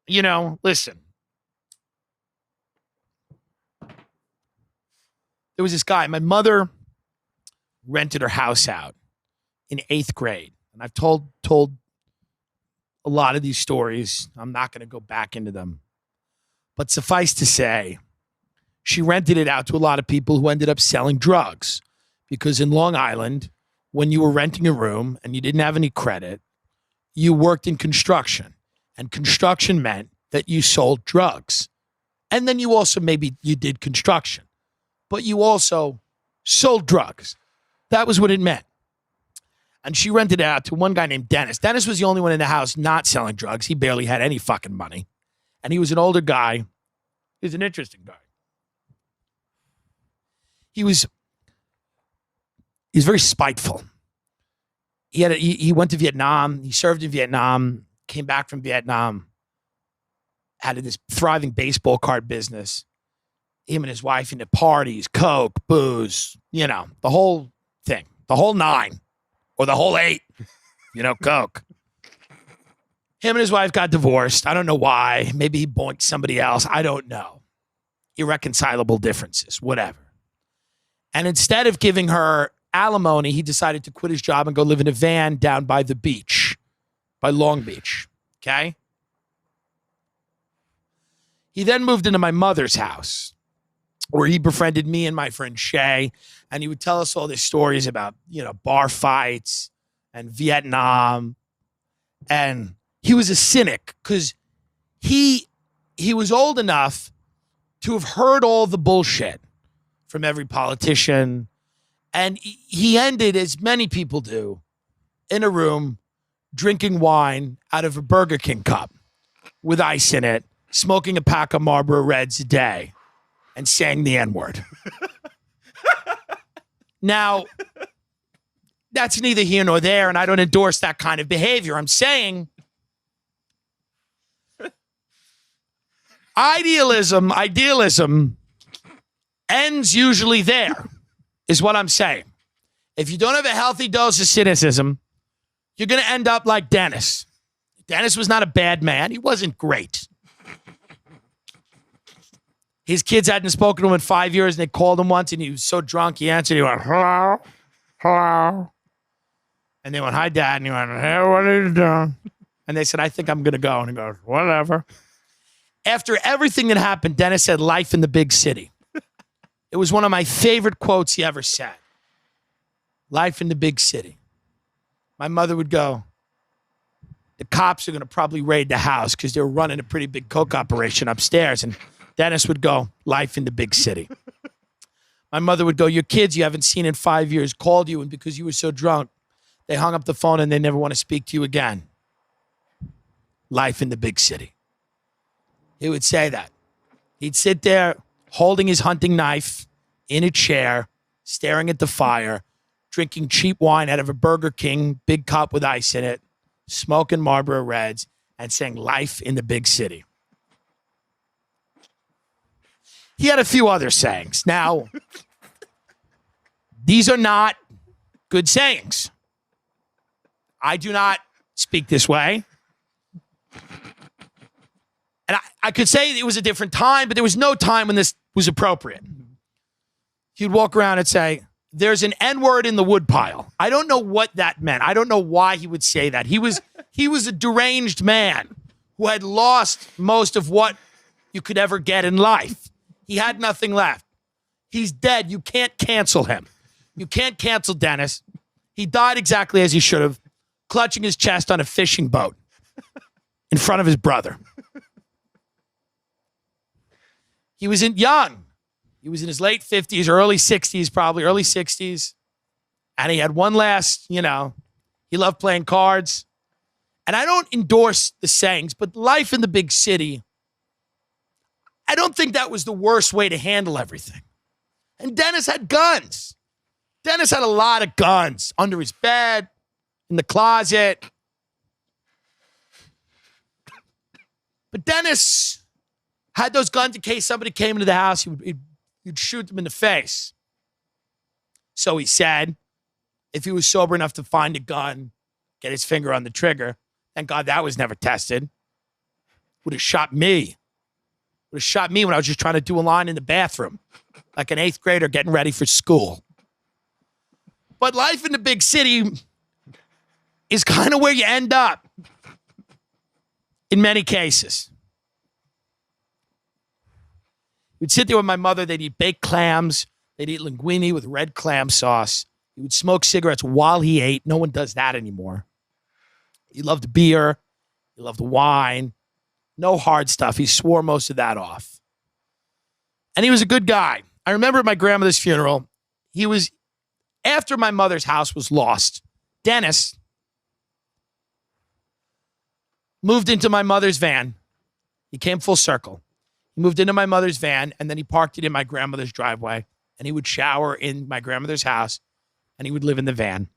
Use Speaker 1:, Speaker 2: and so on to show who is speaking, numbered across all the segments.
Speaker 1: listen, there was this guy. My mother rented her house out in 8th grade. And I've told a lot of these stories. I'm not going to go back into them. But suffice to say, she rented it out to a lot of people who ended up selling drugs. Because in Long Island, when you were renting a room and you didn't have any credit, you worked in construction. And construction meant that you sold drugs. And then you also maybe you did construction. But you also sold drugs. That was what it meant. And she rented it out to one guy named Dennis. Dennis was the only one in the house not selling drugs. He barely had any fucking money. And he was an older guy. He was an interesting guy. He was very spiteful. He went to Vietnam. He served in Vietnam, came back from Vietnam, had this thriving baseball card business. Him and his wife into parties, coke, booze, the whole thing, the whole 9 or the whole 8, coke. Him and his wife got divorced. I don't know why. Maybe he boinked somebody else. I don't know. Irreconcilable differences, whatever. And instead of giving her alimony, he decided to quit his job and go live in a van down by the beach, by Long Beach. Okay? He then moved into my mother's house, where he befriended me and my friend Shay, and he would tell us all these stories about, bar fights and Vietnam. And he was a cynic because he was old enough to have heard all the bullshit from every politician. And he ended, as many people do, in a room drinking wine out of a Burger King cup with ice in it, smoking a pack of Marlboro Reds a day, and saying the N-word. Now, that's neither here nor there, and I don't endorse that kind of behavior. I'm saying idealism ends usually there, is what I'm saying. If you don't have a healthy dose of cynicism, you're going to end up like Dennis. Dennis was not a bad man. He wasn't great. His kids hadn't spoken to him in 5 years, and they called him once, and he was so drunk, he answered. He went, hello, hello. And they went, hi, Dad. And he went, hey, what are you doing? And they said, I think I'm going to go. And he goes, whatever. After everything that happened, Dennis said, life in the big city. It was one of my favorite quotes he ever said. Life in the big city. My mother would go, the cops are going to probably raid the house because they were running a pretty big coke operation upstairs. And Dennis would go, life in the big city. My mother would go, your kids you haven't seen in 5 years called you, and because you were so drunk, they hung up the phone and they never want to speak to you again. Life in the big city. He would say that. He'd sit there holding his hunting knife in a chair, staring at the fire, drinking cheap wine out of a Burger King, big cup with ice in it, smoking Marlboro Reds, and saying life in the big city. He had a few other sayings. Now, these are not good sayings. I do not speak this way. And I could say it was a different time, but there was no time when this was appropriate. He'd walk around and say, there's an N-word in the woodpile. I don't know what that meant. I don't know why he would say that. He was a deranged man who had lost most of what you could ever get in life. He had nothing left. He's dead. You can't cancel him. You can't cancel Dennis. He died exactly as he should have, clutching his chest on a fishing boat in front of his brother. He was young. He was in his late 50s, early 60s, probably early 60s. And he had one last, he loved playing cards. And I don't endorse the sayings, but life in the big city, I don't think that was the worst way to handle everything. And Dennis had guns. Dennis had a lot of guns under his bed, in the closet. But Dennis had those guns in case somebody came into the house. He'd shoot them in the face. So he said, if he was sober enough to find a gun, get his finger on the trigger, thank God that was never tested. Would have shot me. Would have shot me when I was just trying to do a line in the bathroom, like an 8th grader getting ready for school. But life in the big city is kind of where you end up in many cases. We'd sit there with my mother. They'd eat baked clams. They'd eat linguine with red clam sauce. He would smoke cigarettes while he ate. No one does that anymore. He loved beer. He loved wine. No hard stuff. He swore most of that off. And he was a good guy. I remember at my grandmother's funeral, after my mother's house was lost, Dennis moved into my mother's van. He came full circle. He moved into my mother's van, and then he parked it in my grandmother's driveway, and he would shower in my grandmother's house, and he would live in the van.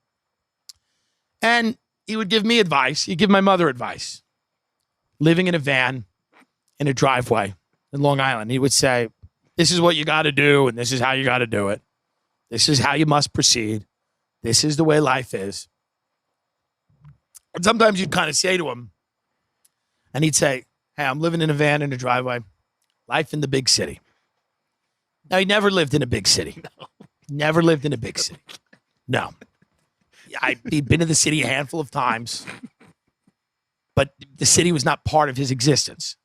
Speaker 1: And he would give me advice. He'd give my mother advice. Living in a van in a driveway in Long Island. He would say, this is what you got to do, and this is how you got to do it. This is how you must proceed. This is the way life is. And sometimes you'd kind of say to him, and he'd say, hey, I'm living in a van in a driveway. Life in the big city. Now, he never lived in a big city. No. Never lived in a big city. No. He'd been to the city a handful of times, but the city was not part of his existence.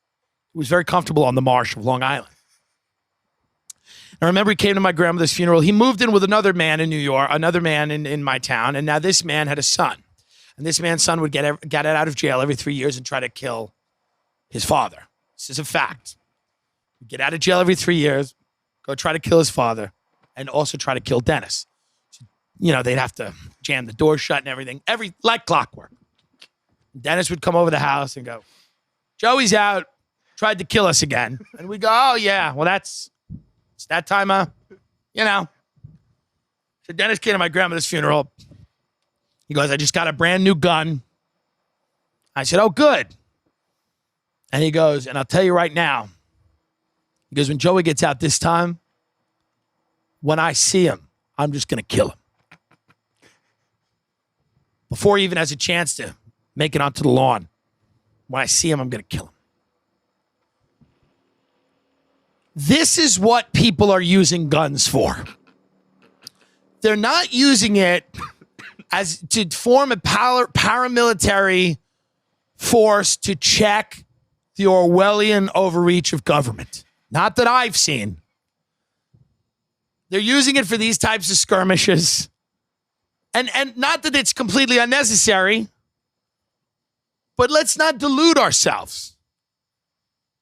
Speaker 1: He was very comfortable on the marsh of Long Island. I remember he came to my grandmother's funeral. He moved in with another man in New York, another man in my town, and now this man had a son. And this man's son would get out of jail every 3 years and try to kill his father. This is a fact. He'd get out of jail every 3 years, go try to kill his father, and also try to kill Dennis. You know, they'd have to jam the door shut and everything, like clockwork. Dennis would come over the house and go, Joey's out, tried to kill us again. And we go, oh, yeah, well, it's that time, you know. So Dennis came to my grandmother's funeral. He goes, I just got a brand new gun. I said, oh, good. And he goes, and I'll tell you right now, he goes, when Joey gets out this time, when I see him, I'm just going to kill him. Before he even has a chance to make it onto the lawn, when I see him, I'm going to kill him. This is what people are using guns for. They're not using it as to form a paramilitary force to check the Orwellian overreach of government. Not that I've seen. They're using it for these types of skirmishes. And not that it's completely unnecessary, but let's not delude ourselves.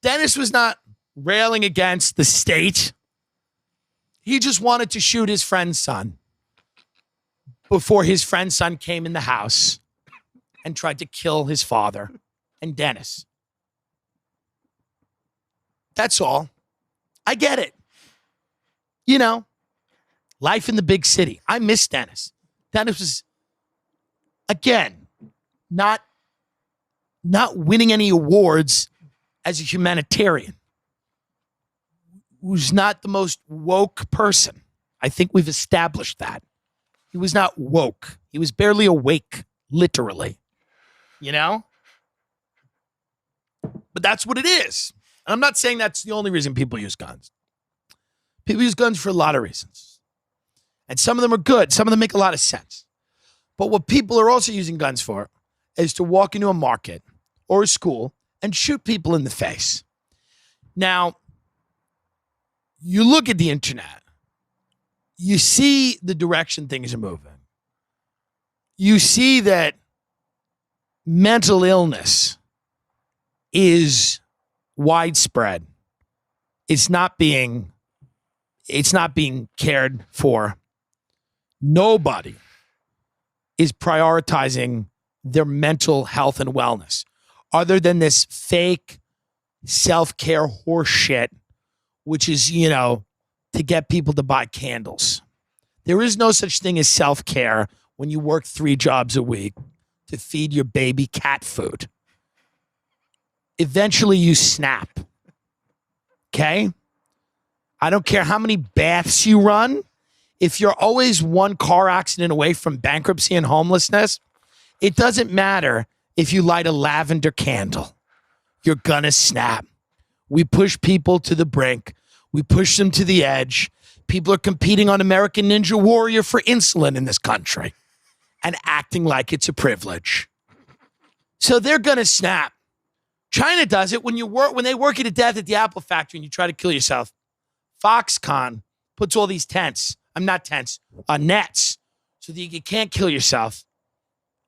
Speaker 1: Dennis was not railing against the state. He just wanted to shoot his friend's son before his friend's son came in the house and tried to kill his father and Dennis. That's all. I get it. You know, life in the big city. I miss Dennis. Dennis was, again, not winning any awards as a humanitarian. Who's not the most woke person. I think we've established that. He was not woke. He was barely awake, literally. You know? But that's what it is. And I'm not saying that's the only reason people use guns. People use guns for a lot of reasons. And some of them are good. Some of them make a lot of sense. But what people are also using guns for is to walk into a market or a school and shoot people in the face. Now, you look at the internet, you see the direction things are moving. You see that mental illness is widespread. It's not being cared for. Nobody is prioritizing their mental health and wellness other than this fake self-care horse shit, which is, you know, to get people to buy candles. There is no such thing as self-care when you work 3 jobs a week to feed your baby cat food. Eventually you snap. Okay? I don't care how many baths you run. If you're always one car accident away from bankruptcy and homelessness, it doesn't matter if you light a lavender candle. you're going to snap. We push people to the brink. We push them to the edge. People are competing on American Ninja Warrior for insulin in this country and acting like it's a privilege. So they're going to snap. China does it when they work you to death at the Apple factory and you try to kill yourself. Foxconn puts all these nets so that you can't kill yourself.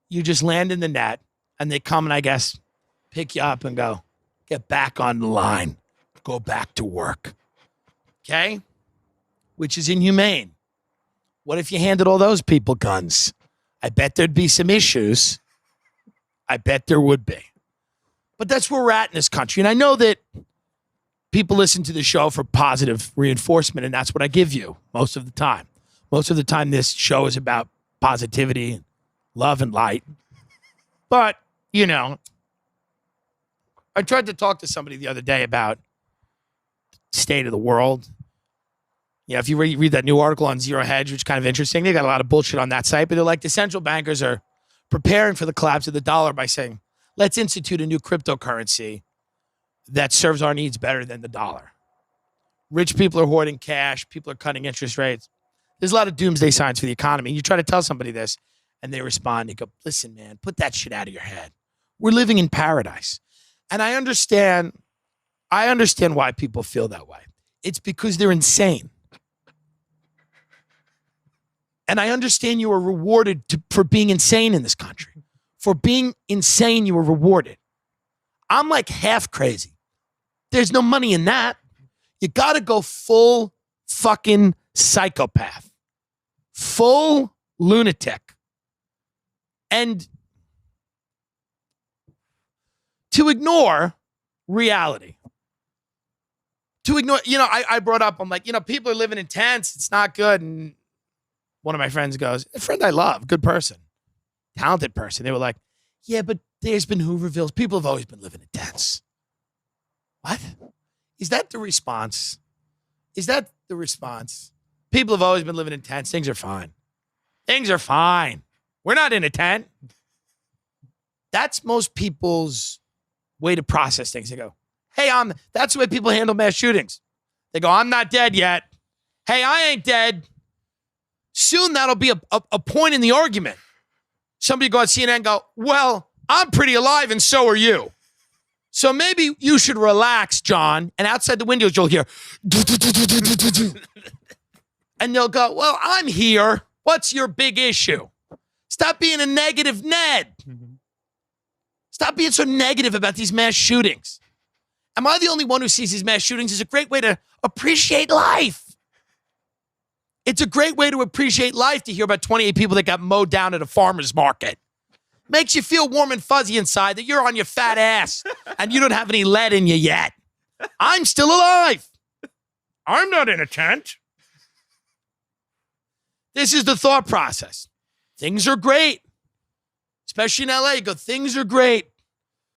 Speaker 1: You just land in the net and they come and I guess pick you up and go, get back on the line. Go back to work. Okay? Which is inhumane. What if you handed all those people guns? I bet there'd be some issues. I bet there would be. But that's where we're at in this country. And I know that people listen to the show for positive reinforcement, and that's what I give you most of the time. Most of the time, this show is about positivity, love, and light. But, you know, I tried to talk to somebody the other day about the state of the world. You know, if you read that new article on Zero Hedge, which is kind of interesting, they got a lot of bullshit on that site, but they're like, the central bankers are preparing for the collapse of the dollar by saying, let's institute a new cryptocurrency that serves our needs better than the dollar. Rich people are hoarding cash. People are cutting interest rates. There's a lot of doomsday signs for the economy. You try to tell somebody this, and they respond. They go, listen, man, put that shit out of your head. We're living in paradise. And I understand why people feel that way. It's because they're insane. And I understand you are rewarded for being insane in this country. For being insane, you are rewarded. I'm like half crazy. There's no money in that. You got to go full fucking psychopath. Full lunatic. And to ignore reality. To ignore, I brought up, I'm like, people are living in tents. It's not good. And one of my friends goes, a friend I love, good person, talented person. They were like, yeah, but there's been Hoovervilles. People have always been living in tents. What? Is that the response? People have always been living in tents. Things are fine. We're not in a tent. That's most people's way to process things. They go, hey, that's the way people handle mass shootings. They go, I'm not dead yet. Hey, I ain't dead. Soon that'll be a point in the argument. Somebody go on CNN and go, well, I'm pretty alive and so are you. So maybe you should relax, John. And outside the windows, you'll hear. And they'll go, well, I'm here. What's your big issue? Stop being a negative Ned. Stop being so negative about these mass shootings. Am I the only one who sees these mass shootings as a great way to appreciate life? It's a great way to appreciate life to hear about 28 people that got mowed down at a farmer's market. Makes you feel warm and fuzzy inside that you're on your fat ass and you don't have any lead in you yet. I'm still alive. I'm not in a tent. This is the thought process. Things are great. Especially in LA, you go, things are great.